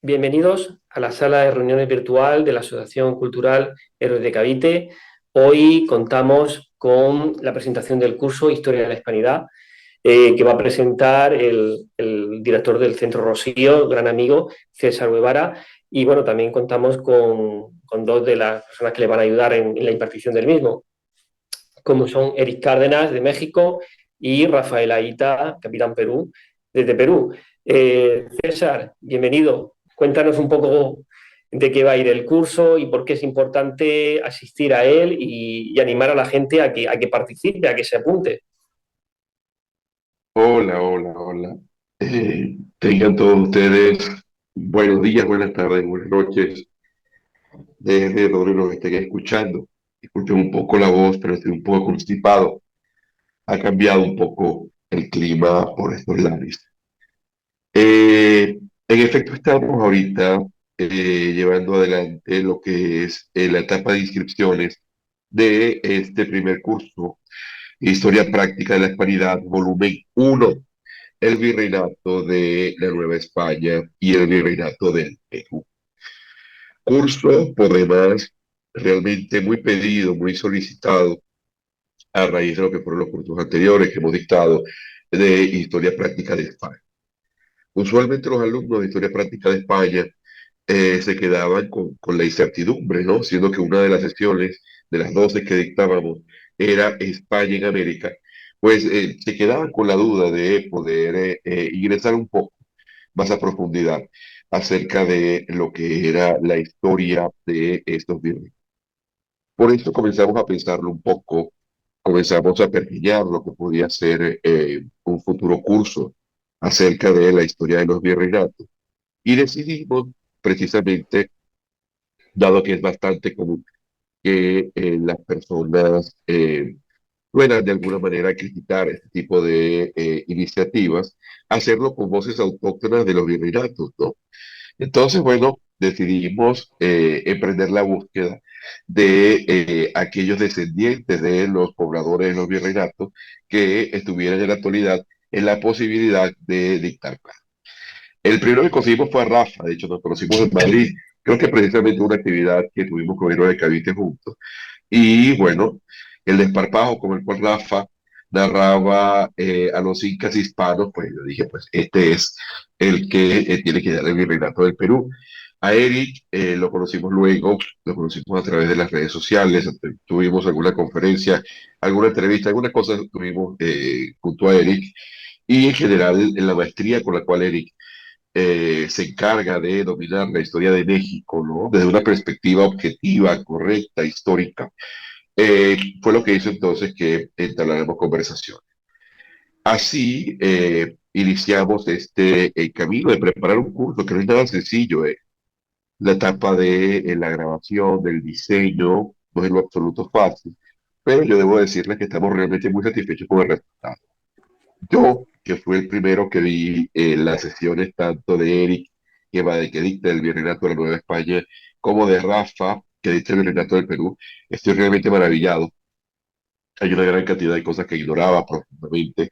Bienvenidos a la sala de reuniones virtual de la Asociación Cultural Héroes de Cavite. Hoy contamos con la presentación del curso Historia de la Hispanidad, que va a presentar el director del Centro Rocío, gran amigo, César Guevara. Y bueno, también contamos con dos de las personas que le van a ayudar en la impartición del mismo, como son Eric Cárdenas de México y Rafael Aita, capitán Perú, desde Perú. César, bienvenido. Cuéntanos un poco de qué va a ir el curso y por qué es importante asistir a él y animar a la gente a que participe, a que se apunte. Hola, hola, hola. Tengan todos ustedes buenos días, buenas tardes, buenas noches, desde donde nos estén escuchando. Escuchen un poco la voz, pero estoy un poco constipado. Ha cambiado un poco el clima por estos lares. En efecto, estamos ahorita llevando adelante lo que es la etapa de inscripciones de este primer curso, Historia Práctica de la Hispanidad, volumen uno, el virreinato de la Nueva España y el virreinato del Perú. Curso, por demás, realmente muy pedido, muy solicitado a raíz de lo que fueron los cursos anteriores que hemos dictado de Historia Práctica de España. Usualmente los alumnos de Historia Práctica de España se quedaban con la incertidumbre, ¿no? Siendo que una de las sesiones, de las 12 que dictábamos, era España en América, pues se quedaban con la duda de poder ingresar un poco más a profundidad acerca de lo que era la historia de estos virreinatos. Por eso comenzamos a pensarlo un poco, comenzamos a pergeñar lo que podía ser un futuro curso acerca de la historia de los virreinatos. Y decidimos, precisamente, dado que es bastante común que las personas puedan de alguna manera criticar este tipo de iniciativas, hacerlo con voces autóctonas de los virreinatos, ¿no? Entonces, bueno, decidimos emprender la búsqueda de aquellos descendientes de los pobladores de los virreinatos que estuvieran en la actualidad en la posibilidad de dictar clases. El primero que conseguimos fue a Rafa, de hecho nos conocimos en Madrid, creo que precisamente una actividad que tuvimos con Héroe de Cavite juntos. Y bueno, el desparpajo con el cual Rafa narraba a los incas hispanos, pues yo dije, pues este es el que tiene que dar el virreinato del Perú. A Eric lo conocimos luego, lo conocimos a través de las redes sociales, tuvimos alguna conferencia, alguna entrevista, alguna cosa tuvimos junto a Eric, y en general en la maestría con la cual Eric se encarga de dominar la historia de México, ¿no? Desde una perspectiva objetiva, correcta, histórica. Fue lo que hizo entonces que entabláramos conversación. Así iniciamos este camino de preparar un curso que no es nada sencillo. La etapa de la grabación, del diseño, no es en lo absoluto fácil, pero yo debo decirles que estamos realmente muy satisfechos con el resultado. Yo, que fui el primero que vi las sesiones tanto de Eric, que dicta el Virreinato de la Nueva España, como de Rafa, que dicta el Virreinato del Perú, estoy realmente maravillado. Hay una gran cantidad de cosas que ignoraba profundamente.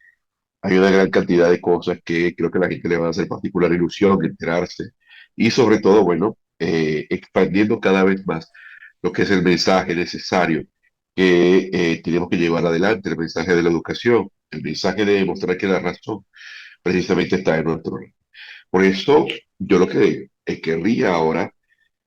Hay una gran cantidad de cosas que creo que a la gente le va a hacer particular ilusión enterarse. Y sobre todo, bueno, expandiendo cada vez más lo que es el mensaje necesario que tenemos que llevar adelante, el mensaje de la educación, el mensaje de demostrar que la razón precisamente está en nuestro lado. Por eso, yo lo que querría ahora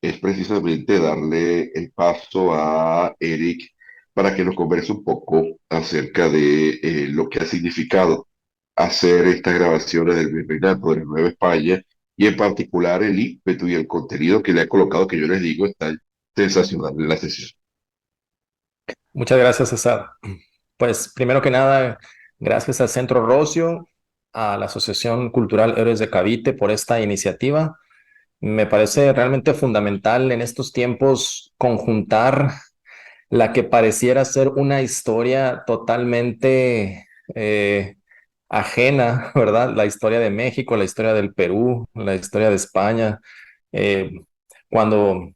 es precisamente darle el paso a Eric para que nos converse un poco acerca de lo que ha significado hacer estas grabaciones del Virreinato de la Nueva España y en particular el ímpetu y el contenido que le ha colocado, que yo les digo, está sensacional en la sesión. Muchas gracias, César. Pues primero que nada, gracias al Centro Rocio, a la Asociación Cultural Héroes de Cavite por esta iniciativa. Me parece realmente fundamental en estos tiempos conjuntar la que pareciera ser una historia totalmente ajena, ¿verdad? La historia de México, la historia del Perú, la historia de España, eh, cuando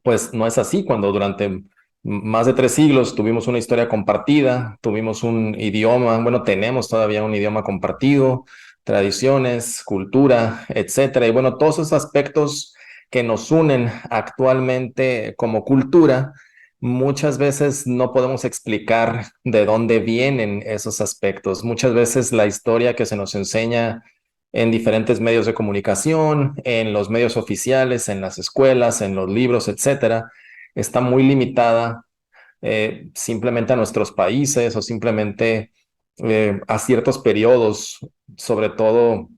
pues no es así, cuando durante más de 3 siglos tuvimos una historia compartida, tuvimos un idioma, bueno, tenemos todavía un idioma compartido, tradiciones, cultura, etcétera. Y bueno, todos esos aspectos que nos unen actualmente como cultura, muchas veces no podemos explicar de dónde vienen esos aspectos. Muchas veces la historia que se nos enseña en diferentes medios de comunicación, en los medios oficiales, en las escuelas, en los libros, etcétera, está muy limitada simplemente a nuestros países o simplemente a ciertos periodos, sobre todo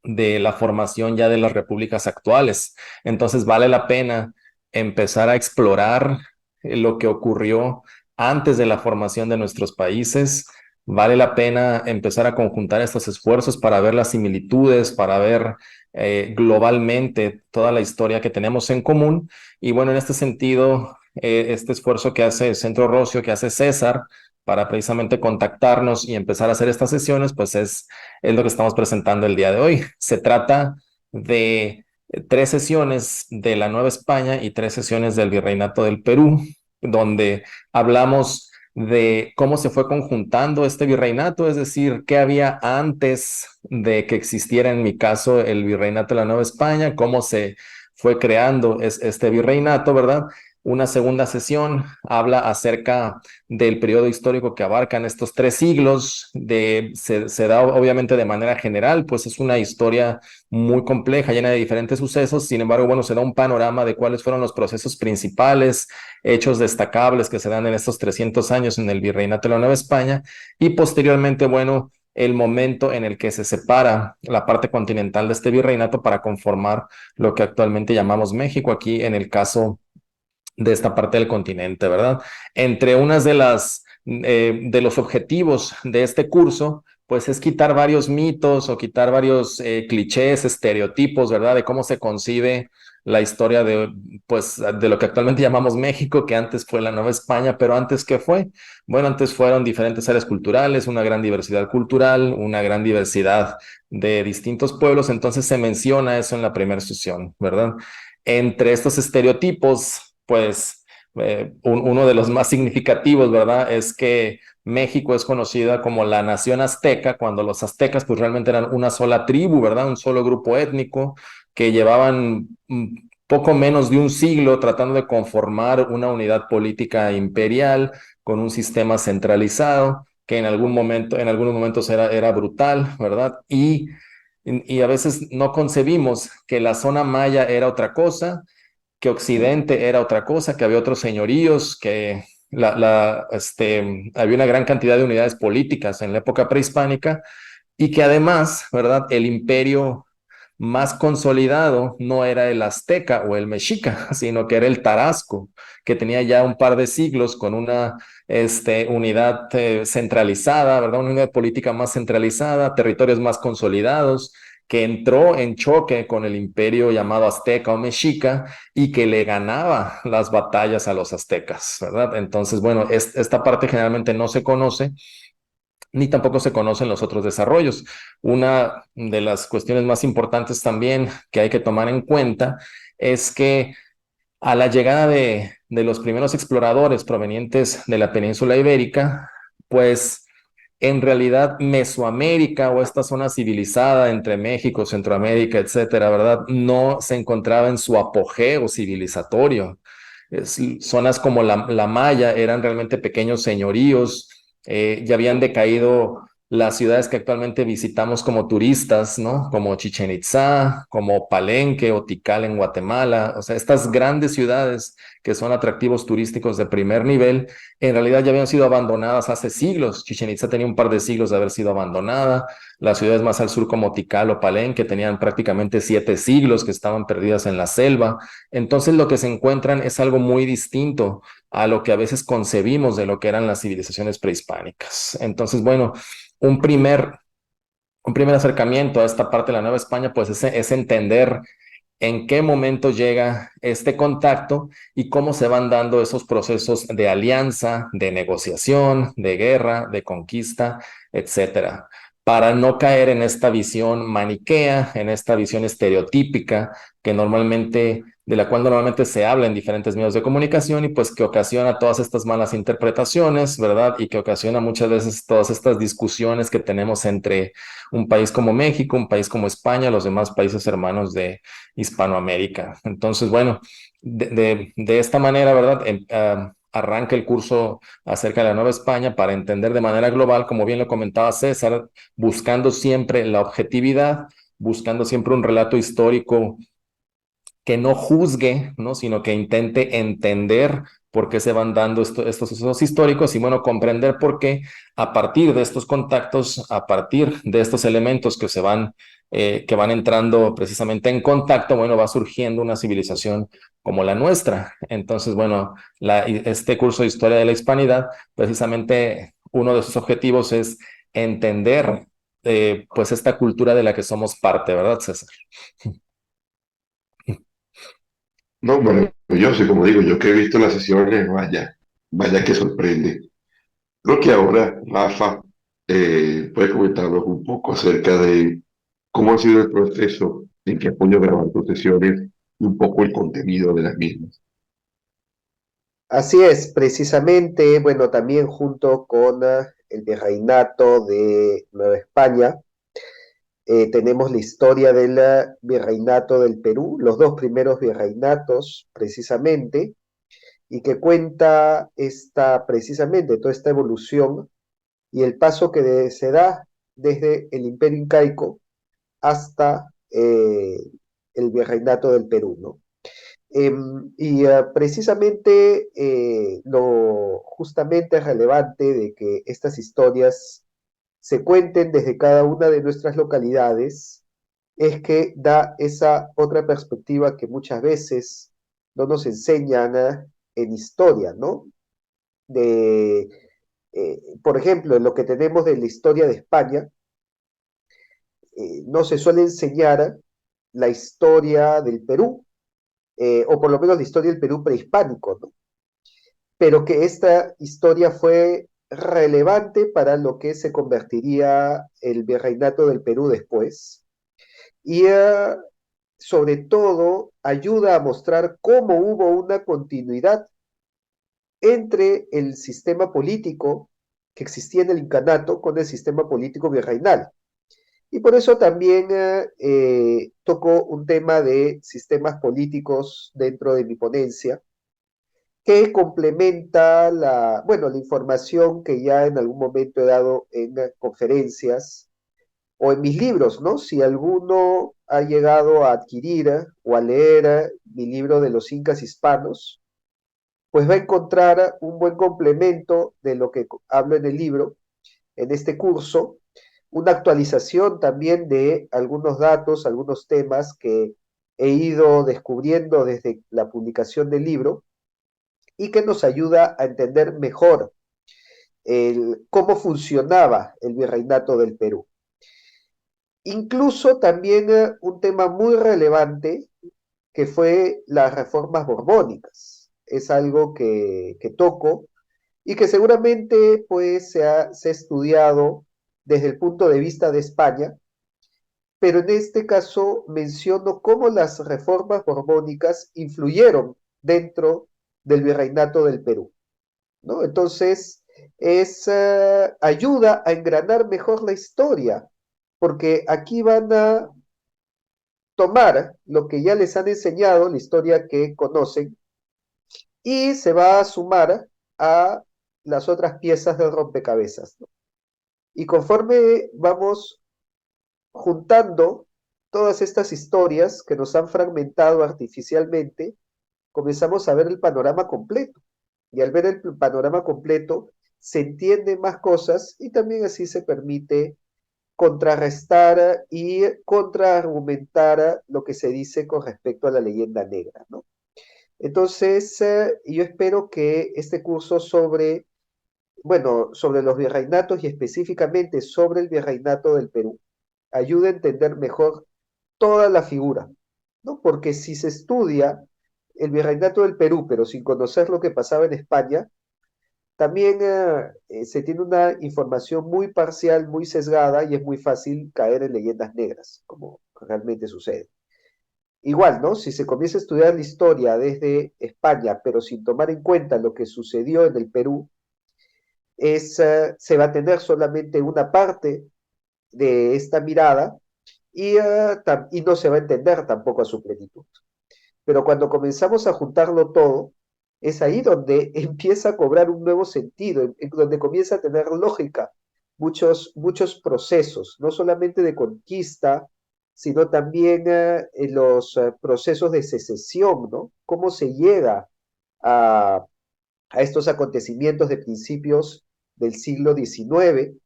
de la formación ya de las repúblicas actuales. Entonces vale la pena empezar a explorar lo que ocurrió antes de la formación de nuestros países. Vale la pena empezar a conjuntar estos esfuerzos para ver las similitudes, para ver globalmente toda la historia que tenemos en común. Y bueno, en este sentido, este esfuerzo que hace Centro Rocio, que hace César, para precisamente contactarnos y empezar a hacer estas sesiones, pues es lo que estamos presentando el día de hoy. Se trata de 3 sesiones de la Nueva España y 3 sesiones del Virreinato del Perú, donde hablamos de cómo se fue conjuntando este virreinato, es decir, qué había antes de que existiera, en mi caso, el Virreinato de la Nueva España, cómo se fue creando este virreinato, ¿verdad? Una segunda sesión habla acerca del periodo histórico que abarcan estos 3 siglos. Se da obviamente de manera general, pues es una historia muy compleja, llena de diferentes sucesos. Sin embargo, bueno, se da un panorama de cuáles fueron los procesos principales, hechos destacables que se dan en estos 300 años en el Virreinato de la Nueva España. Y posteriormente, bueno, el momento en el que se separa la parte continental de este virreinato para conformar lo que actualmente llamamos México, aquí en el caso de esta parte del continente, ¿verdad? Entre unas de los objetivos de este curso, pues es quitar varios mitos o quitar varios clichés, estereotipos, ¿verdad? De cómo se concibe la historia pues, de lo que actualmente llamamos México, que antes fue la Nueva España, pero antes, ¿qué fue? Bueno, antes fueron diferentes áreas culturales, una gran diversidad cultural, una gran diversidad de distintos pueblos, entonces se menciona eso en la primera sesión, ¿verdad? Entre estos estereotipos, pues uno de los más significativos, ¿verdad? Es que México es conocida como la nación azteca, cuando los aztecas pues realmente eran una sola tribu, ¿verdad? Un solo grupo étnico que llevaban poco menos de un siglo tratando de conformar una unidad política imperial con un sistema centralizado que en algunos momentos era brutal, ¿verdad? Y a veces no concebimos que la zona maya era otra cosa, que Occidente era otra cosa, que había otros señoríos, que había una gran cantidad de unidades políticas en la época prehispánica y que además, ¿verdad? El imperio más consolidado no era el azteca o el mexica, sino que era el tarasco, que tenía ya un par de siglos con una unidad centralizada, ¿verdad? Una unidad política más centralizada, territorios más consolidados, que entró en choque con el imperio llamado azteca o mexica y que le ganaba las batallas a los aztecas, ¿verdad? Entonces, bueno, esta parte generalmente no se conoce ni tampoco se conocen los otros desarrollos. Una de las cuestiones más importantes también que hay que tomar en cuenta es que a la llegada de los primeros exploradores provenientes de la península ibérica, pues en realidad Mesoamérica o esta zona civilizada entre México, Centroamérica, etcétera, ¿verdad? No se encontraba en su apogeo civilizatorio. Zonas como la Maya eran realmente pequeños señoríos, ya habían decaído las ciudades que actualmente visitamos como turistas, ¿no? Como Chichen Itzá, como Palenque o Tikal en Guatemala, o sea, estas grandes ciudades que son atractivos turísticos de primer nivel, en realidad ya habían sido abandonadas hace siglos. Chichen Itzá tenía un par de siglos de haber sido abandonada. Las ciudades más al sur como Tikal o Palenque tenían prácticamente 7 siglos que estaban perdidas en la selva. Entonces lo que se encuentran es algo muy distinto a lo que a veces concebimos de lo que eran las civilizaciones prehispánicas. Entonces, bueno, un primer, un primer acercamiento a esta parte de la Nueva España, pues es entender en qué momento llega este contacto y cómo se van dando esos procesos de alianza, de negociación, de guerra, de conquista, etcétera. para no caer en esta visión maniquea, en esta visión estereotípica de la cual normalmente se habla en diferentes medios de comunicación y pues que ocasiona todas estas malas interpretaciones, ¿verdad? Y que ocasiona muchas veces todas estas discusiones que tenemos entre un país como México, un país como España, los demás países hermanos de Hispanoamérica. Entonces, bueno, de esta manera, ¿verdad? Arranca el curso acerca de la Nueva España para entender de manera global, como bien lo comentaba César, buscando siempre la objetividad, buscando siempre un relato histórico que no juzgue, ¿no? Sino que intente entender por qué se van dando estos sucesos históricos y, bueno, comprender por qué a partir de estos contactos, a partir de estos elementos que van entrando precisamente en contacto, bueno, va surgiendo una civilización como la nuestra. Entonces, bueno, este curso de Historia de la Hispanidad, precisamente uno de sus objetivos es entender, pues, esta cultura de la que somos parte, ¿verdad, César? No, maravilloso, y como digo, yo que he visto las sesiones, vaya, vaya que sorprende. Creo que ahora Rafa puede comentarnos un poco acerca de cómo ha sido el proceso en que apoyo grabar tus sesiones y un poco el contenido de las mismas. Así es, precisamente, bueno, también junto con el virreinato de Nueva España, tenemos la historia del virreinato del Perú, los dos primeros virreinatos, precisamente, y que cuenta precisamente toda esta evolución y el paso que se da desde el Imperio Incaico hasta el virreinato del Perú, ¿no? Precisamente lo justamente relevante de que estas historias se cuenten desde cada una de nuestras localidades es que da esa otra perspectiva que muchas veces no nos enseñan en historia, ¿no? De, por ejemplo, en lo que tenemos de la historia de España, no se suele enseñar la historia del Perú, o por lo menos la historia del Perú prehispánico, ¿no? Pero que esta historia fue relevante para lo que se convertiría el virreinato del Perú después, y sobre todo ayuda a mostrar cómo hubo una continuidad entre el sistema político que existía en el incanato con el sistema político virreinal. Y por eso también tocó un tema de sistemas políticos dentro de mi ponencia, que complementa bueno, la información que ya en algún momento he dado en conferencias o en mis libros, ¿no? Si alguno ha llegado a adquirir o a leer mi libro de los incas hispanos, pues va a encontrar un buen complemento de lo que hablo en el libro, en este curso, una actualización también de algunos datos, algunos temas que he ido descubriendo desde la publicación del libro y que nos ayuda a entender mejor cómo funcionaba el virreinato del Perú. Incluso también un tema muy relevante que fue las reformas borbónicas. Es algo que toco y que seguramente pues se ha estudiado desde el punto de vista de España, pero en este caso menciono cómo las reformas borbónicas influyeron dentro del virreinato del Perú, ¿no? Entonces, ayuda a engranar mejor la historia, porque aquí van a tomar lo que ya les han enseñado, la historia que conocen, y se va a sumar a las otras piezas del rompecabezas, ¿no? Y conforme vamos juntando todas estas historias que nos han fragmentado artificialmente, comenzamos a ver el panorama completo. Y al ver el panorama completo, se entienden más cosas y también así se permite contrarrestar y contraargumentar lo que se dice con respecto a la leyenda negra, ¿no? Entonces, yo espero que este curso bueno, sobre los virreinatos y específicamente sobre el virreinato del Perú, ayude a entender mejor toda la figura, ¿no? Porque si se estudia el virreinato del Perú, pero sin conocer lo que pasaba en España, también se tiene una información muy parcial, muy sesgada y es muy fácil caer en leyendas negras, como realmente sucede. Igual, ¿no? Si se comienza a estudiar la historia desde España, pero sin tomar en cuenta lo que sucedió en el Perú, se va a tener solamente una parte de esta mirada y no se va a entender tampoco a su plenitud. Pero cuando comenzamos a juntarlo todo, es ahí donde empieza a cobrar un nuevo sentido, donde comienza a tener lógica muchos procesos, no solamente de conquista, sino también en los procesos de secesión, ¿no? Cómo se llega a, a estos acontecimientos de principios del siglo XIX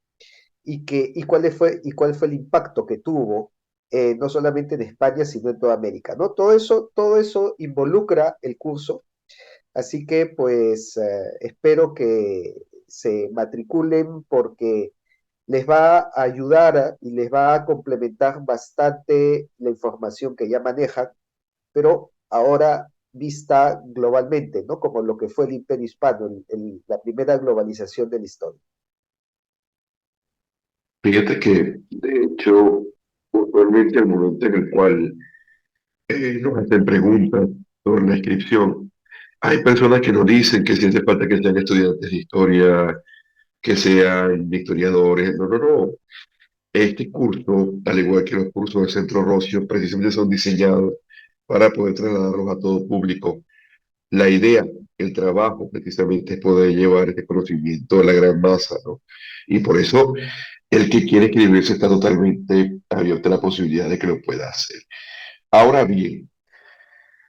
y cuál fue el impacto que tuvo, no solamente en España, sino en toda América, ¿no? Todo eso involucra el curso, así que pues espero que se matriculen porque les va a ayudar y les va a complementar bastante la información que ya manejan, pero ahora vista globalmente, ¿no? Como lo que fue el Imperio Hispano, la primera globalización de la historia. Fíjate que, de hecho, usualmente al momento en el cual nos hacen preguntas sobre la inscripción, hay personas que nos dicen que si hace falta que sean estudiantes de historia, que sean historiadores. No, no, no. Este curso, al igual que los cursos del Centro Rocio, precisamente son diseñados para poder trasladarlos a todo público. La idea, el trabajo, precisamente es poder llevar este conocimiento a la gran masa, ¿no? Y por eso, el que quiere escribirse está totalmente abierto a la posibilidad de que lo pueda hacer. Ahora bien,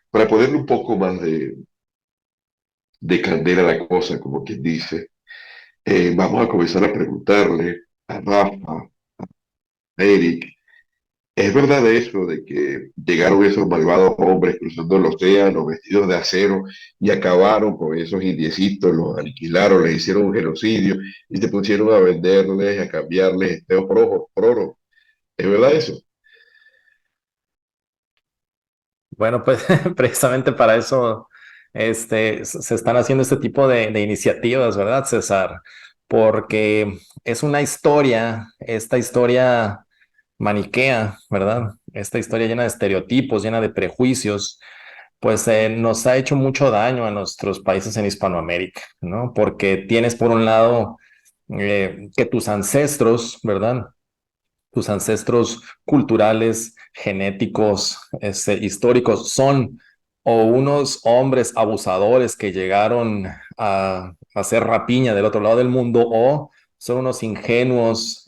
para ponerle un poco más de candela a la cosa, como quien dice, vamos a comenzar a preguntarle a Rafa, a Eric. ¿Es verdad eso de que llegaron esos malvados hombres cruzando el océano vestidos de acero y acabaron con esos indiecitos, los aniquilaron, les hicieron un genocidio y se pusieron a venderles, a cambiarles este por oro? ¿Es verdad eso? Bueno, pues precisamente para eso se están haciendo este tipo de iniciativas, ¿verdad, César? Porque es una historia, esta historia maniquea, ¿verdad? Esta historia llena de estereotipos, llena de prejuicios, pues nos ha hecho mucho daño a nuestros países en Hispanoamérica, ¿no? Porque tienes por un lado que tus ancestros, ¿verdad? Tus ancestros culturales, genéticos, históricos, son o unos hombres abusadores que llegaron a hacer rapiña del otro lado del mundo, o son unos ingenuos,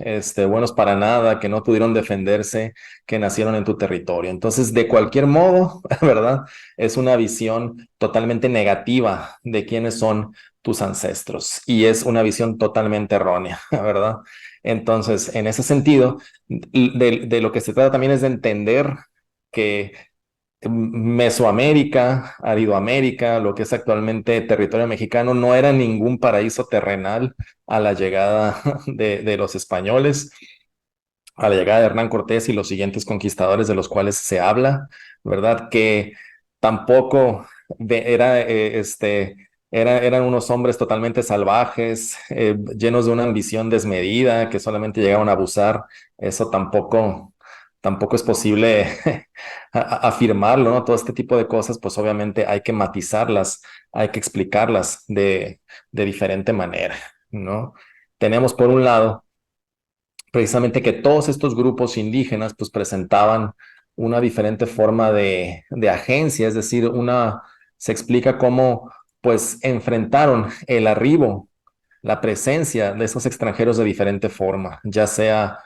buenos para nada, que no pudieron defenderse, que nacieron en tu territorio. Entonces, de cualquier modo, ¿verdad? Es una visión totalmente negativa de quiénes son tus ancestros y es una visión totalmente errónea, ¿verdad? Entonces, en ese sentido, de lo que se trata también es de entender que Mesoamérica, Aridoamérica, lo que es actualmente territorio mexicano, no era ningún paraíso terrenal a la llegada de los españoles, a la llegada de Hernán Cortés y los siguientes conquistadores de los cuales se habla, ¿verdad? Que tampoco eran unos hombres totalmente salvajes, llenos de una ambición desmedida, que solamente llegaban a abusar. Eso tampoco es posible afirmarlo, ¿no? Todo este tipo de cosas, pues obviamente hay que matizarlas, hay que explicarlas de diferente manera, ¿no? Tenemos por un lado precisamente que todos estos grupos indígenas pues presentaban una diferente forma de agencia, es decir, se explica cómo pues enfrentaron el arribo, la presencia de esos extranjeros de diferente forma, ya sea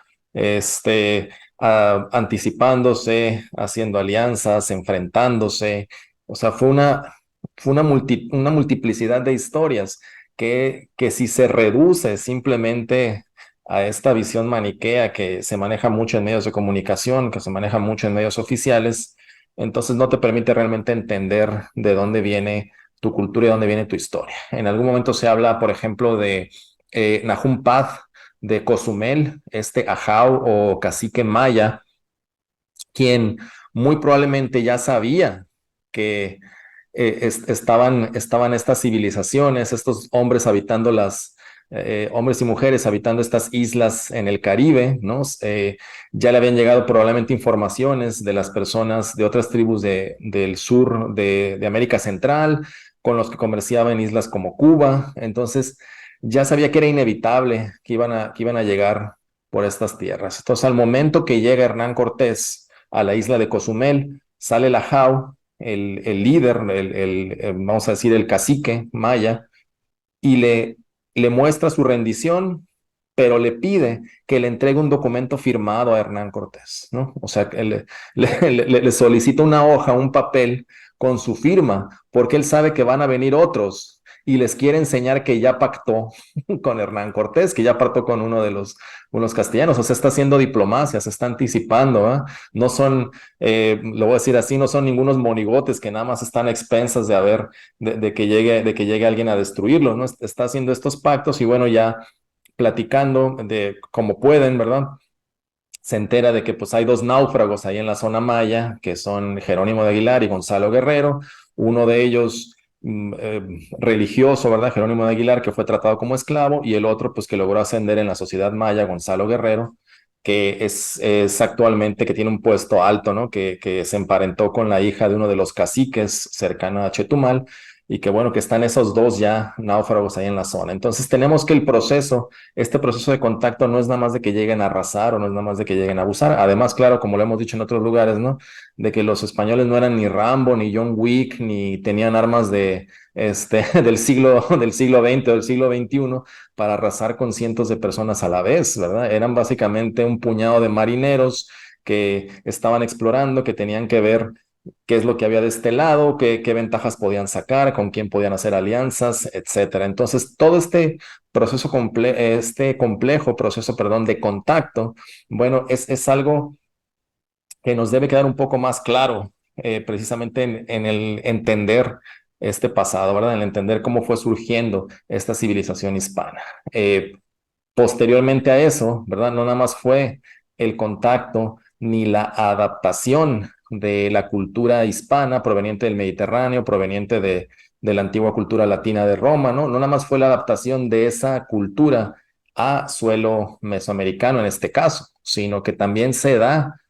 anticipándose, haciendo alianzas, enfrentándose, o sea, fue una multiplicidad de historias que si se reduce simplemente a esta visión maniquea que se maneja mucho en medios de comunicación, que se maneja mucho en medios oficiales, entonces no te permite realmente entender de dónde viene tu cultura y dónde viene tu historia. En algún momento se habla, por ejemplo, de Nahum Paz de Cozumel, ajau o cacique maya, quien muy probablemente ya sabía que estaban estas civilizaciones, estos hombres habitando hombres y mujeres habitando estas islas en el Caribe, ¿no? Ya le habían llegado probablemente informaciones de las personas de otras tribus del sur de América Central, con los que comerciaban en islas como Cuba. Entonces, ya sabía que era inevitable que iban a llegar por estas tierras. Entonces, al momento que llega Hernán Cortés a la isla de Cozumel, sale la JAU, el líder, vamos a decir, el cacique maya, y le muestra su rendición, pero le pide que le entregue un documento firmado a Hernán Cortés, ¿no? O sea, que le solicita una hoja, un papel con su firma, porque él sabe que van a venir otros y les quiere enseñar que ya pactó con Hernán Cortés, que ya pactó con unos castellanos, o sea, está haciendo diplomacia, se está anticipando, ¿eh? No son, lo voy a decir así, no son ningunos monigotes que nada más están a expensas de que llegue alguien a destruirlo, ¿no? Está haciendo estos pactos y bueno, ya platicando de cómo pueden, ¿verdad? Se entera de que pues hay dos náufragos ahí en la zona maya, que son Jerónimo de Aguilar y Gonzalo Guerrero, uno de ellos religioso, ¿verdad? Jerónimo de Aguilar, que fue tratado como esclavo, y el otro pues que logró ascender en la sociedad maya, Gonzalo Guerrero, que es actualmente, que tiene un puesto alto, ¿no? Que se emparentó con la hija de uno de los caciques cercano a Chetumal, y que bueno, que están esos dos ya náufragos ahí en la zona. Entonces tenemos que este proceso de contacto no es nada más de que lleguen a arrasar o no es nada más de que lleguen a abusar. Además, claro, como lo hemos dicho en otros lugares, ¿no? De que los españoles no eran ni Rambo, ni John Wick, ni tenían armas del siglo XX o del siglo XXI para arrasar con cientos de personas a la vez, ¿verdad? Eran básicamente un puñado de marineros que estaban explorando, que tenían que ver qué es lo que había de este lado, qué ventajas podían sacar, con quién podían hacer alianzas, etcétera. Entonces, todo este complejo proceso, perdón, de contacto, bueno, es algo que nos debe quedar un poco más claro, precisamente en el entender este pasado, ¿verdad? En el entender cómo fue surgiendo esta civilización hispana. Posteriormente a eso, ¿verdad? No nada más fue el contacto ni la adaptación de la cultura hispana proveniente del Mediterráneo, proveniente de la antigua cultura latina de Roma, ¿no? No nada más fue la adaptación de esa cultura a suelo mesoamericano en este caso, sino que también se da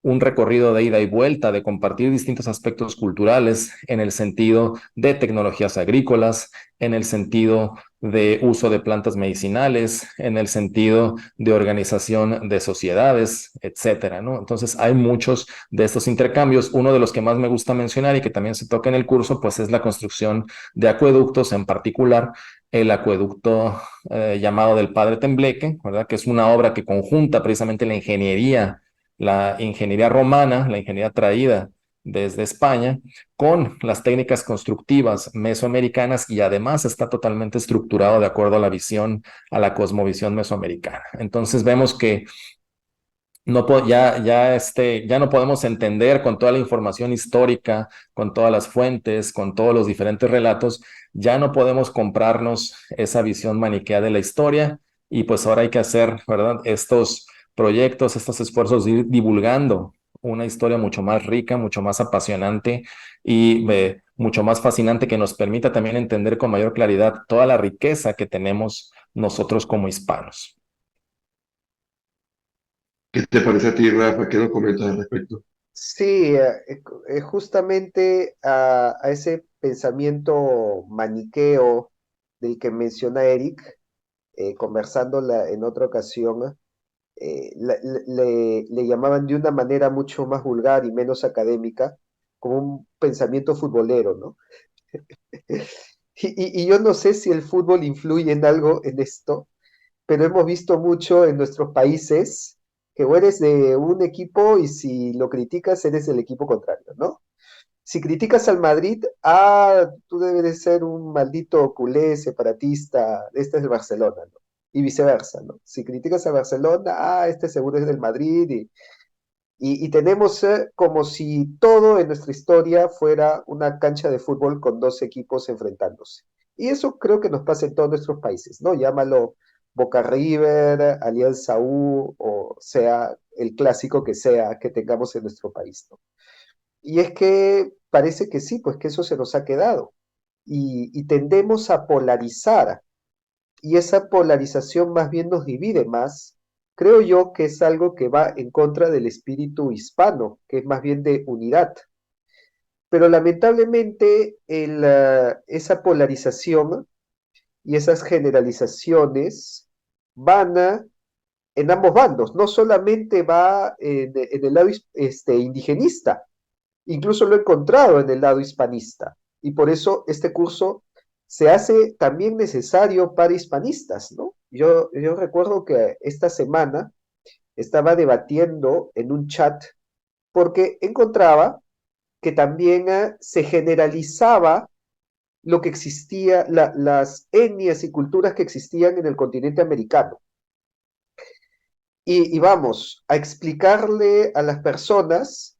un recorrido de ida y vuelta, de compartir distintos aspectos culturales en el sentido de tecnologías agrícolas, en el sentido de uso de plantas medicinales, en el sentido de organización de sociedades, etcétera, ¿no? Entonces hay muchos de estos intercambios. Uno de los que más me gusta mencionar y que también se toca en el curso, pues es la construcción de acueductos, en particular el acueducto llamado del Padre Tembleque, ¿verdad? Que es una obra que conjunta precisamente la ingeniería romana, la ingeniería traída desde España, con las técnicas constructivas mesoamericanas y además está totalmente estructurado de acuerdo a la visión, a la cosmovisión mesoamericana. Entonces vemos que ya no podemos entender con toda la información histórica, con todas las fuentes, con todos los diferentes relatos, ya no podemos comprarnos esa visión maniquea de la historia y pues ahora hay que hacer, ¿verdad? Estos proyectos, estos esfuerzos de ir divulgando una historia mucho más rica, mucho más apasionante y mucho más fascinante que nos permita también entender con mayor claridad toda la riqueza que tenemos nosotros como hispanos. ¿Qué te parece a ti, Rafa? ¿Qué nos comentas al respecto? Sí, justamente a ese pensamiento maniqueo del que menciona Eric, conversando en otra ocasión, le llamaban de una manera mucho más vulgar y menos académica, como un pensamiento futbolero, ¿no? Y yo no sé si el fútbol influye en algo en esto, pero hemos visto mucho en nuestros países que o eres de un equipo y si lo criticas eres del equipo contrario, ¿no? Si criticas al Madrid, tú debes de ser un maldito culé separatista, este es el Barcelona, ¿no? Y viceversa, ¿no? Si criticas al Barcelona, este seguro es del Madrid y tenemos como si todo en nuestra historia fuera una cancha de fútbol con dos equipos enfrentándose. Y eso creo que nos pasa en todos nuestros países, ¿no? Llámalo Boca River, Alianza U, o sea, el clásico que sea que tengamos en nuestro país, ¿no? Y es que parece que sí, pues que eso se nos ha quedado. Y tendemos a polarizar, y esa polarización más bien nos divide más. Creo yo que es algo que va en contra del espíritu hispano, que es más bien de unidad. Pero lamentablemente esa polarización y esas generalizaciones van en ambos bandos, no solamente va en el lado indigenista, incluso lo he encontrado en el lado hispanista, y por eso este curso se hace también necesario para hispanistas, ¿no? Yo recuerdo que esta semana estaba debatiendo en un chat porque encontraba que también se generalizaba lo que existía, las etnias y culturas que existían en el continente americano. Y vamos a explicarle a las personas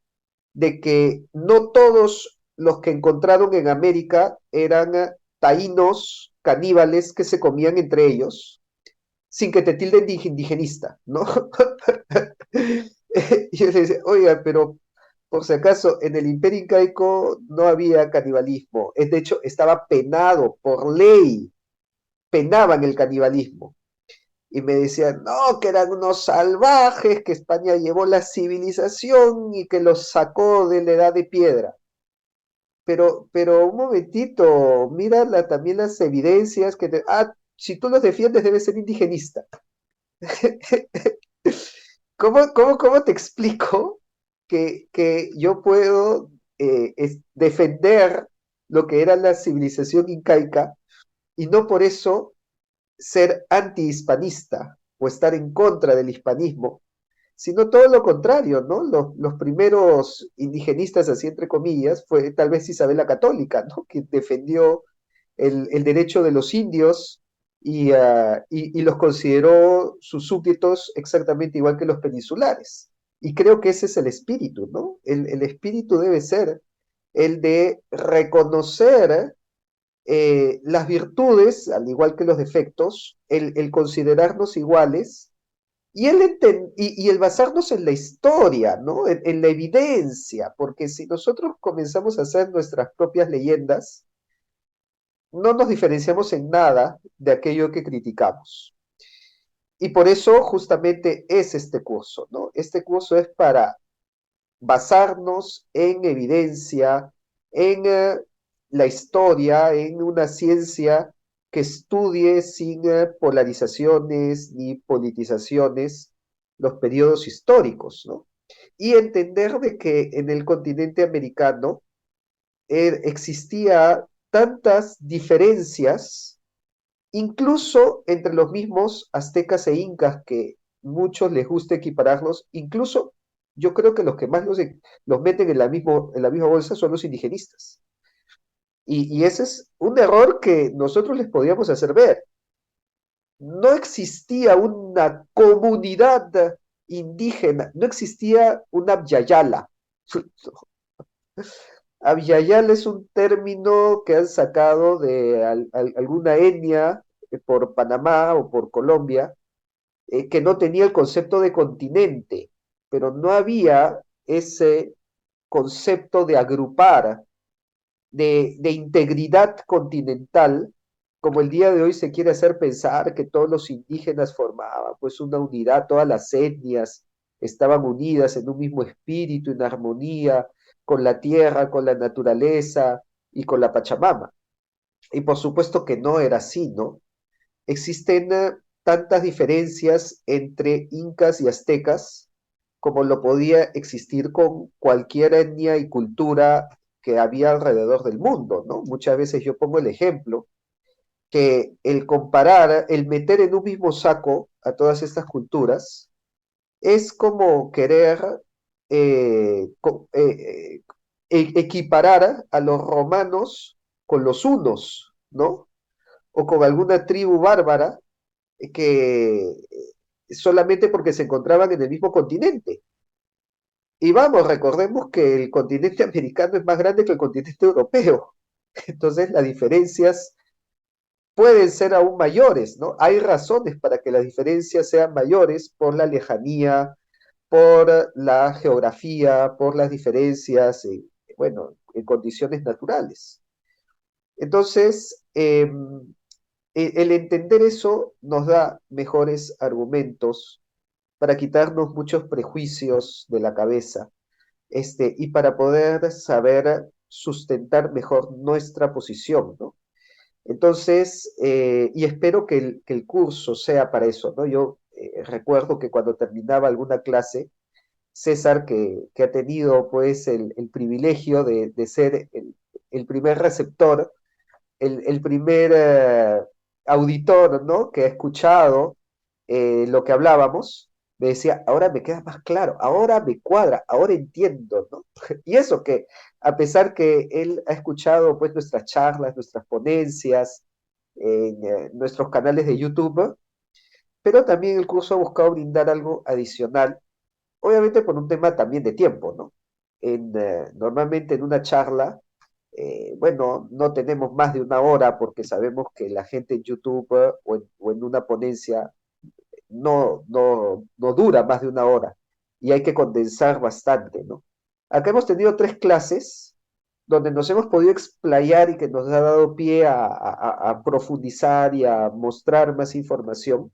de que no todos los que encontraron en América eran taínos, caníbales que se comían entre ellos, sin que te tilden de indigenista, ¿no? Y yo le decía, oiga, pero por si acaso, en el Imperio Incaico no había canibalismo. De hecho, estaba penado por ley, penaban el canibalismo. Y me decían, no, que eran unos salvajes, que España llevó la civilización y que los sacó de la edad de piedra. Pero un momentito, mira también las evidencias si tú los defiendes debes ser indigenista. ¿Cómo te explico que yo puedo defender lo que era la civilización incaica y no por eso ser anti-hispanista o estar en contra del hispanismo, sino todo lo contrario, ¿no? Los primeros indigenistas, así entre comillas, fue tal vez Isabel la Católica, ¿no? Que defendió el derecho de los indios y los consideró sus súbditos exactamente igual que los peninsulares. Y creo que ese es el espíritu, ¿no? El espíritu debe ser el de reconocer las virtudes, al igual que los defectos, el considerarnos iguales y el basarnos en la historia, ¿no? En la evidencia, porque si nosotros comenzamos a hacer nuestras propias leyendas, no nos diferenciamos en nada de aquello que criticamos. Y por eso justamente es este curso, ¿no? Este curso es para basarnos en evidencia, en la historia, en una ciencia que estudie sin polarizaciones ni politizaciones los periodos históricos, ¿no? Y entender de que en el continente americano existía tantas diferencias, incluso entre los mismos aztecas e incas, que muchos les gusta equipararlos, incluso yo creo que los que más los meten en en la misma bolsa son los indigenistas. Y ese es un error que nosotros les podíamos hacer ver. No existía una comunidad indígena, no existía una Abya. Abyayal es un término que han sacado de alguna etnia por Panamá o por Colombia, que no tenía el concepto de continente, pero no había ese concepto de agrupar, de integridad continental, como el día de hoy se quiere hacer pensar que todos los indígenas formaban pues una unidad, todas las etnias estaban unidas en un mismo espíritu, en armonía con la tierra, con la naturaleza y con la Pachamama. Y por supuesto que no era así, ¿no? Existen tantas diferencias entre incas y aztecas como lo podía existir con cualquier etnia y cultura que había alrededor del mundo, ¿no? Muchas veces yo pongo el ejemplo que el comparar, el meter en un mismo saco a todas estas culturas, es como querer equiparar a los romanos con los hunos, ¿no? O con alguna tribu bárbara que solamente porque se encontraban en el mismo continente. Y vamos, recordemos que el continente americano es más grande que el continente europeo. Entonces las diferencias pueden ser aún mayores, ¿no? Hay razones para que las diferencias sean mayores por la lejanía, por la geografía, por las diferencias bueno, en condiciones naturales. Entonces, el entender eso nos da mejores argumentos para quitarnos muchos prejuicios de la cabeza, y para poder saber sustentar mejor nuestra posición, ¿no? Entonces, y espero que el curso sea para eso, ¿no? Yo recuerdo que cuando terminaba alguna clase, César, que ha tenido pues el privilegio de ser el primer receptor, el primer auditor, ¿no? Que ha escuchado lo que hablábamos, me decía, ahora me queda más claro, ahora me cuadra, ahora entiendo, ¿no? Y eso que, a pesar que él ha escuchado pues nuestras charlas, nuestras ponencias, en nuestros canales de YouTube, pero también el curso ha buscado brindar algo adicional, obviamente por un tema también de tiempo, ¿no? Normalmente en una charla, bueno, no tenemos más de una hora porque sabemos que la gente en YouTube o en una ponencia no dura más de una hora y hay que condensar bastante, ¿no? Acá hemos tenido 3 clases donde nos hemos podido explayar y que nos ha dado pie a profundizar y a mostrar más información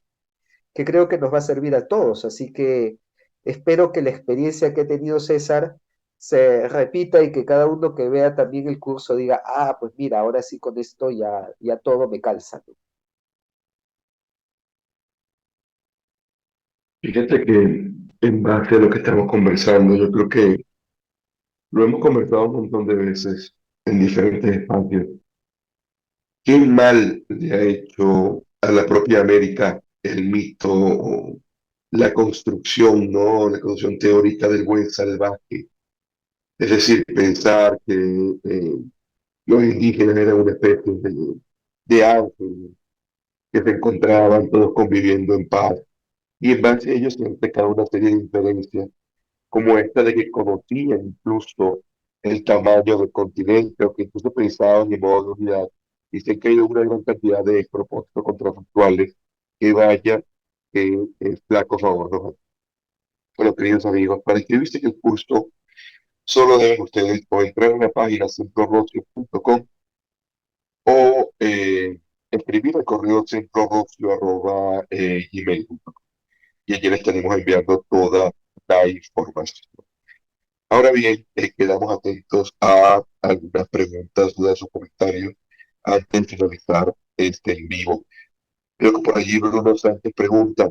que creo que nos va a servir a todos. Así que espero que la experiencia que ha tenido César se repita y que cada uno que vea también el curso diga, ah, pues mira, ahora sí con esto ya todo me calza, ¿no? Fíjate que en base a lo que estamos conversando, yo creo que lo hemos conversado un montón de veces en diferentes espacios. ¿Qué mal le ha hecho a la propia América el mito o la construcción, ¿no? La construcción teórica del buen salvaje? Es decir, pensar que los indígenas eran una especie de ángeles que se encontraban todos conviviendo en paz. Y en base a ellos se han pecado una serie de inferencias, como esta de que conocían incluso el tamaño del continente, o que incluso pensaban en modo de unidad, y se han caído una gran cantidad de despropósitos contrafactuales que vaya, que es flaco favor nos hace. Bueno, queridos amigos, para inscribirse en el curso, solo deben ustedes o entrar en la página centrorrocio.com o escribir al correo centrorrocio@gmail.com y allí les estaremos enviando toda la información. Ahora bien, quedamos atentos a algunas preguntas, dudas o comentarios antes de finalizar este en vivo. Creo que por allí Bruno Sánchez pregunta,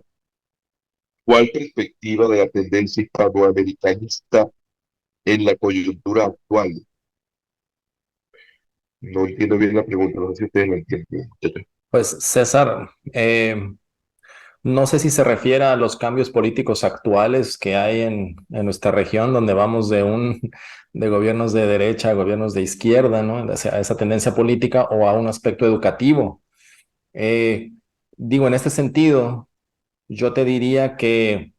¿cuál perspectiva de la tendencia hispanoamericanista en la coyuntura actual? No entiendo bien la pregunta, no sé si ustedes la entienden, muchachos. Pues César, no sé si se refiere a los cambios políticos actuales que hay en nuestra región, donde vamos de gobiernos de derecha a gobiernos de izquierda, ¿no? A esa tendencia política o a un aspecto educativo. Eh, Digo, en este sentido, yo te diría que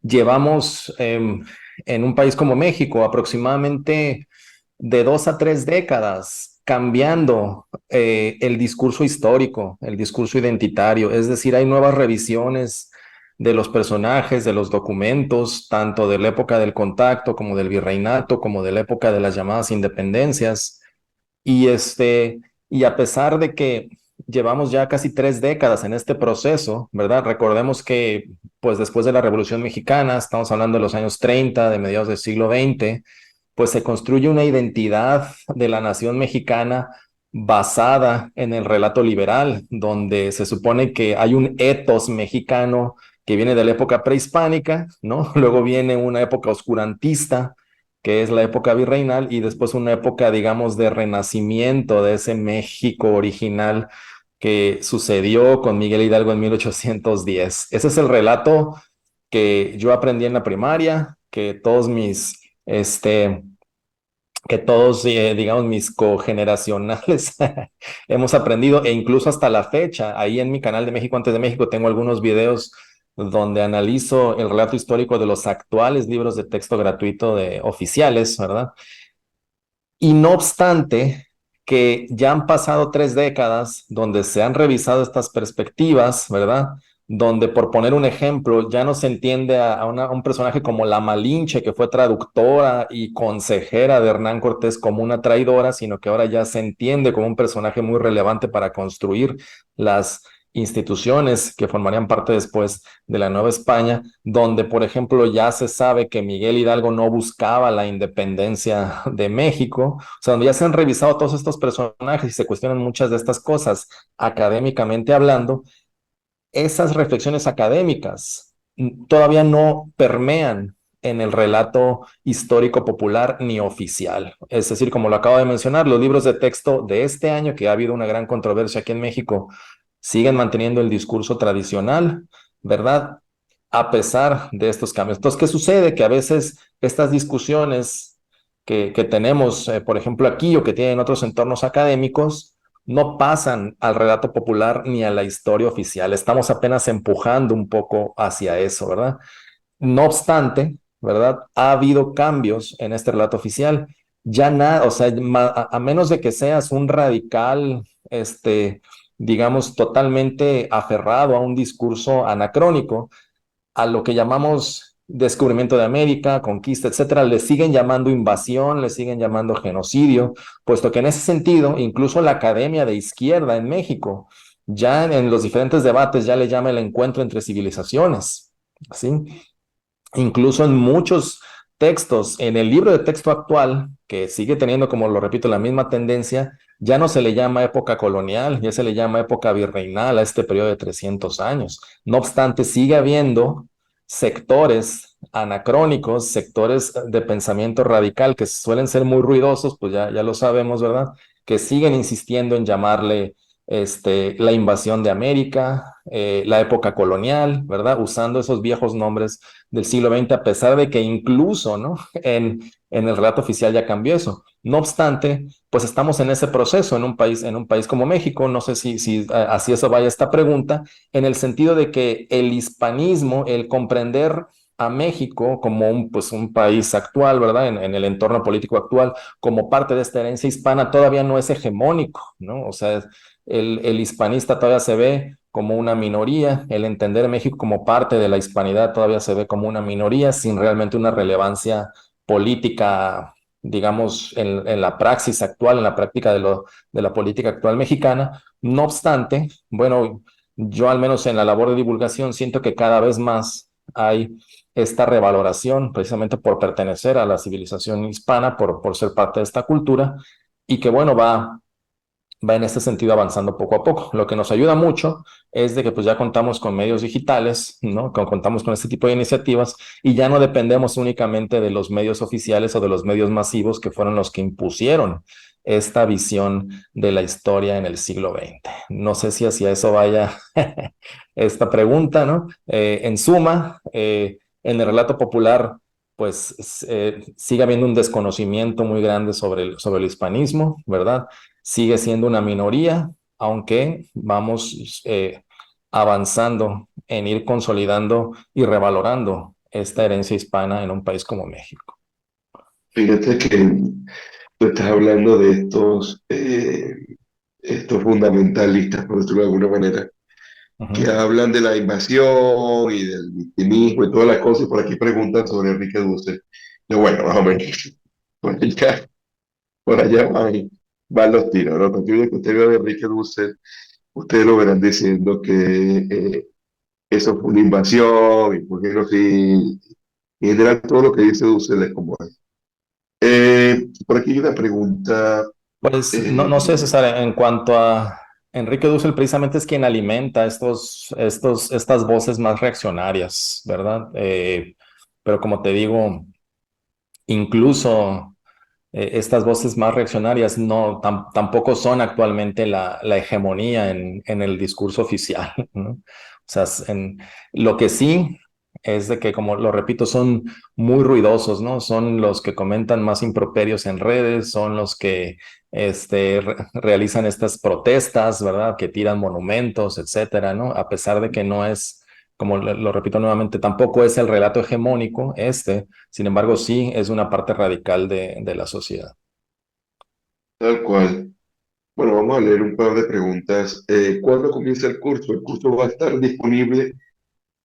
llevamos en un país como México aproximadamente de 2 a 3 décadas cambiando el discurso histórico, el discurso identitario. Es decir, hay nuevas revisiones de los personajes, de los documentos, tanto de la época del contacto como del virreinato, como de la época de las llamadas independencias. Y, y a pesar de que llevamos ya casi 3 décadas en este proceso, ¿verdad? Recordemos que, pues después de la Revolución Mexicana, estamos hablando de los años 30, de mediados del siglo XX, pues se construye una identidad de la nación mexicana basada en el relato liberal, donde se supone que hay un etos mexicano que viene de la época prehispánica, ¿no? Luego viene una época oscurantista, que es la época virreinal, y después una época, digamos, de renacimiento de ese México original que sucedió con Miguel Hidalgo en 1810. Ese es el relato que yo aprendí en la primaria, que todos, digamos, mis cogeneracionales hemos aprendido, e incluso hasta la fecha, ahí en mi canal de México antes de México tengo algunos videos donde analizo el relato histórico de los actuales libros de texto gratuito de oficiales, ¿verdad? Y no obstante que ya han pasado 3 décadas donde se han revisado estas perspectivas, ¿verdad? donde, por poner un ejemplo, ya no se entiende a un personaje como la Malinche, que fue traductora y consejera de Hernán Cortés, como una traidora, sino que ahora ya se entiende como un personaje muy relevante para construir las instituciones que formarían parte después de la Nueva España, donde, por ejemplo, ya se sabe que Miguel Hidalgo no buscaba la independencia de México, o sea, donde ya se han revisado todos estos personajes y se cuestionan muchas de estas cosas académicamente hablando. Esas reflexiones académicas todavía no permean en el relato histórico popular ni oficial. Es decir, como lo acabo de mencionar, los libros de texto de este año, que ha habido una gran controversia aquí en México, siguen manteniendo el discurso tradicional, ¿verdad? A pesar de estos cambios. Entonces, ¿qué sucede? Que a veces estas discusiones que tenemos, por ejemplo, aquí o que tienen otros entornos académicos, no pasan al relato popular ni a la historia oficial. Estamos apenas empujando un poco hacia eso, ¿verdad? No obstante, ¿verdad? Ha habido cambios en este relato oficial. Ya nada, o sea, a menos de que seas un radical, digamos, totalmente aferrado a un discurso anacrónico, a lo que llamamos descubrimiento de América, conquista, etcétera, le siguen llamando invasión, le siguen llamando genocidio, puesto que en ese sentido, incluso la academia de izquierda en México, ya en los diferentes debates, ya le llama el encuentro entre civilizaciones, ¿sí? Incluso en muchos textos, en el libro de texto actual, que sigue teniendo, como lo repito, la misma tendencia, ya no se le llama época colonial, ya se le llama época virreinal a este periodo de 300 años. No obstante, sigue habiendo sectores anacrónicos, sectores de pensamiento radical que suelen ser muy ruidosos, pues ya lo sabemos, ¿verdad? Que siguen insistiendo en llamarle la invasión de América, la época colonial, ¿verdad? Usando esos viejos nombres del siglo XX, a pesar de que incluso, ¿no? En el relato oficial ya cambió eso. No obstante, pues estamos en ese proceso en un país como México, no sé si así eso vaya esta pregunta, en el sentido de que el hispanismo, el comprender a México como pues un país actual, ¿verdad? En el entorno político actual, como parte de esta herencia hispana, todavía no es hegemónico, ¿no? O sea, el hispanista todavía se ve como una minoría, el entender a México como parte de la hispanidad todavía se ve como una minoría sin realmente una relevancia política, digamos, en la praxis actual, en la práctica de la política actual mexicana. No obstante, bueno, yo al menos en la labor de divulgación siento que cada vez más hay esta revaloración precisamente por pertenecer a la civilización hispana, por ser parte de esta cultura, y que bueno, va en este sentido avanzando poco a poco. Lo que nos ayuda mucho es de que pues ya contamos con medios digitales, ¿no? Contamos con este tipo de iniciativas y ya no dependemos únicamente de los medios oficiales o de los medios masivos que fueron los que impusieron esta visión de la historia en el siglo XX. No sé si hacia eso vaya esta pregunta, ¿no? En suma, en el relato popular, pues sigue habiendo un desconocimiento muy grande sobre el hispanismo, ¿verdad? Sigue siendo una minoría, aunque vamos avanzando en ir consolidando y revalorando esta herencia hispana en un país como México. Fíjate que tú estás hablando de estos fundamentalistas, por decirlo de alguna manera, que Ujú. hablan de la invasión y del victimismo y todas las cosas, y por aquí preguntan sobre Enrique Dussel. Yo, bueno, más o menos, por allá van los tiros, ¿no? A partir de que usted vea de Enrique Dussel, ustedes lo verán diciendo que eso fue una invasión, y por qué no, sí, en general todo lo que dice Dussel es como es. Por aquí hay una pregunta. Pues no sé, eh, César, en cuanto a Enrique Dussel, precisamente es quien alimenta estas voces más reaccionarias, ¿verdad? Pero como te digo, incluso estas voces más reaccionarias tampoco son actualmente la hegemonía en el discurso oficial, ¿no? O sea, lo que sí es de que, como lo repito, son muy ruidosos, ¿no? Son los que comentan más improperios en redes, son los que realizan estas protestas, ¿verdad? Que tiran monumentos, etcétera, ¿no? A pesar de que no es, como lo repito nuevamente, tampoco es el relato hegemónico, sin embargo, sí es una parte radical de la sociedad. Tal cual. Bueno, vamos a leer un par de preguntas. ¿Cuándo comienza el curso? El curso va a estar disponible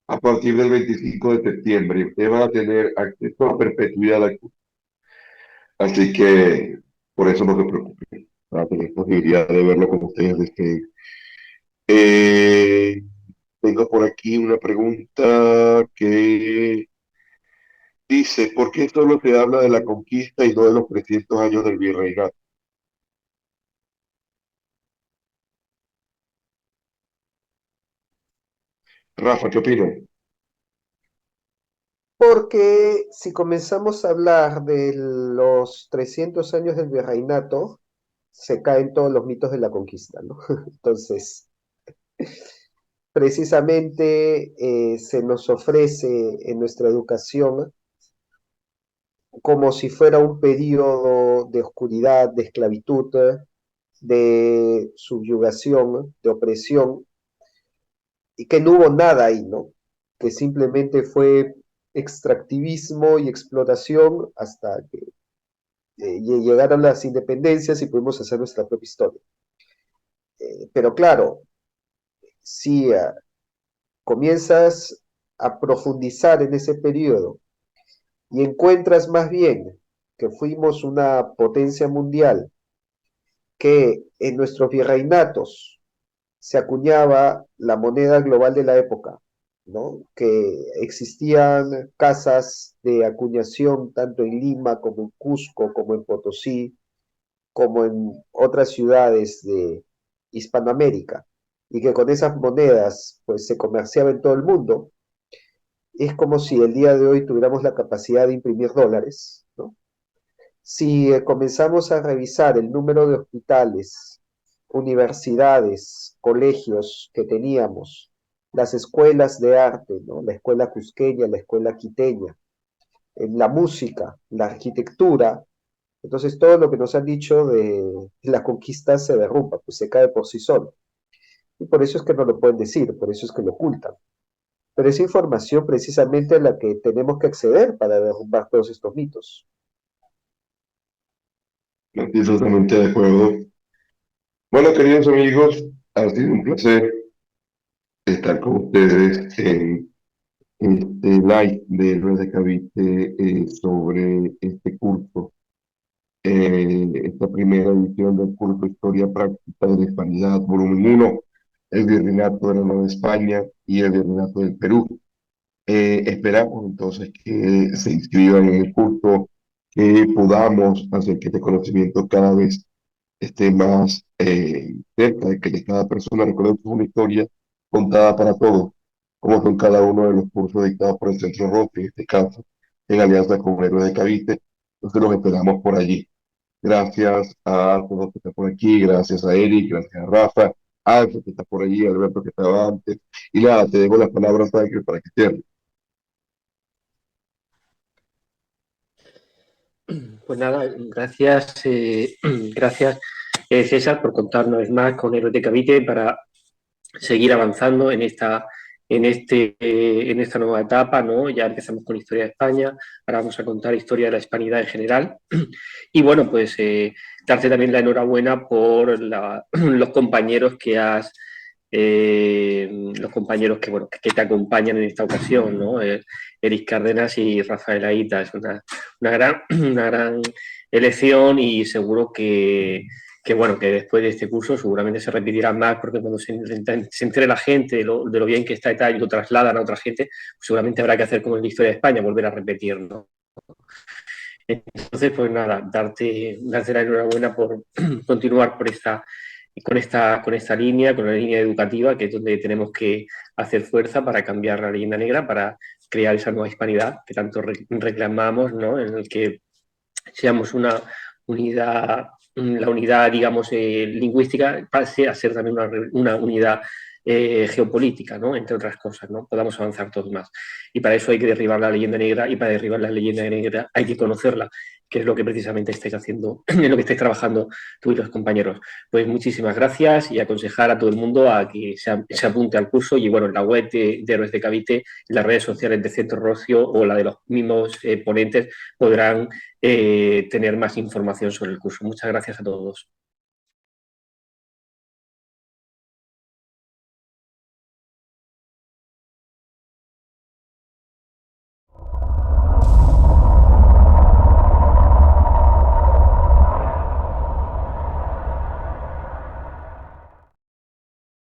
a partir del 25 de septiembre. Ustedes van a tener acceso a perpetuidad al curso. Así que por eso no se preocupen. Van a tener posibilidad de verlo como ustedes deseen. Eh, Tengo por aquí una pregunta que dice, ¿por qué solo se habla de la conquista y no de los 300 años del virreinato? Rafa, ¿qué opinas? Porque si comenzamos a hablar de los 300 años del virreinato, se caen todos los mitos de la conquista, ¿no? Entonces, precisamente se nos ofrece en nuestra educación como si fuera un periodo de oscuridad, de esclavitud, de subyugación, de opresión, y que no hubo nada ahí, ¿no? Que simplemente fue extractivismo y explotación hasta que llegaron las independencias y pudimos hacer nuestra propia historia. Pero claro, si comienzas a profundizar en ese periodo y encuentras más bien que fuimos una potencia mundial, que en nuestros virreinatos se acuñaba la moneda global de la época, ¿no? Que existían casas de acuñación tanto en Lima como en Cusco, como en Potosí, como en otras ciudades de Hispanoamérica, y que con esas monedas pues se comerciaba en todo el mundo. Es como si el día de hoy tuviéramos la capacidad de imprimir dólares, ¿no? Si comenzamos a revisar el número de hospitales, universidades, colegios que teníamos, las escuelas de arte, ¿no? La escuela cusqueña, la escuela quiteña, la música, la arquitectura, entonces todo lo que nos han dicho de la conquista se derrumba, pues se cae por sí solo. Y por eso es que no lo pueden decir, por eso es que lo ocultan. Pero es información precisamente a la que tenemos que acceder para derrumbar todos estos mitos. Estoy totalmente de acuerdo. Bueno, queridos amigos, ha sido un placer estar con ustedes en este live de Héroes de Cavite sobre este curso, esta primera edición del curso Historia Práctica de la Hispanidad, volumen uno, el Virreinato de la Nueva España y el Virreinato del Perú. Esperamos entonces que se inscriban en el curso, que podamos hacer que este conocimiento cada vez esté más cerca de que cada persona recuerde una historia contada para todos, como son cada uno de los cursos dictados por el Centro Roque, en este caso, en alianza con Héroes de Cavite. Entonces los esperamos por allí. Gracias a todos que están por aquí, gracias a Eric, gracias a Rafa, a Ángel que está por allí, Alberto que estaba antes. Y nada, te dejo las palabras, Ángel, para que cierres. Pues nada, gracias, gracias César por contar una vez más con Héroes de Cavite para seguir avanzando en esta nueva etapa, ¿no? Ya empezamos con Historia de España, ahora vamos a contar Historia de la Hispanidad en general. Y bueno, pues darte también la enhorabuena por los compañeros que los compañeros bueno, que te acompañan en esta ocasión, ¿no? Eric Cárdenas y Rafael Aita. Es una gran elección y seguro bueno, que después de este curso seguramente se repetirá más porque cuando se entere la gente de lo bien que está y tal y lo trasladan a otra gente, pues seguramente habrá que hacer como en la Historia de España, volver a repetir, ¿no? Entonces, pues nada, darte la enhorabuena por continuar con esta línea, con la línea educativa, que es donde tenemos que hacer fuerza para cambiar la leyenda negra, para crear esa nueva hispanidad que tanto reclamamos, ¿no? En el que seamos una unidad, la unidad, digamos, lingüística pase a ser también una unidad geopolítica, ¿no? Entre otras cosas, ¿no? Podamos avanzar todos más. Y para eso hay que derribar la leyenda negra, y para derribar la leyenda negra hay que conocerla, que es lo que precisamente estáis haciendo, en lo que estáis trabajando tú y los compañeros. Pues muchísimas gracias y aconsejar a todo el mundo a que se apunte al curso y bueno, en la web de Héroes de Cavite, en las redes sociales de Centro Rocio o la de los mismos ponentes podrán tener más información sobre el curso. Muchas gracias a todos.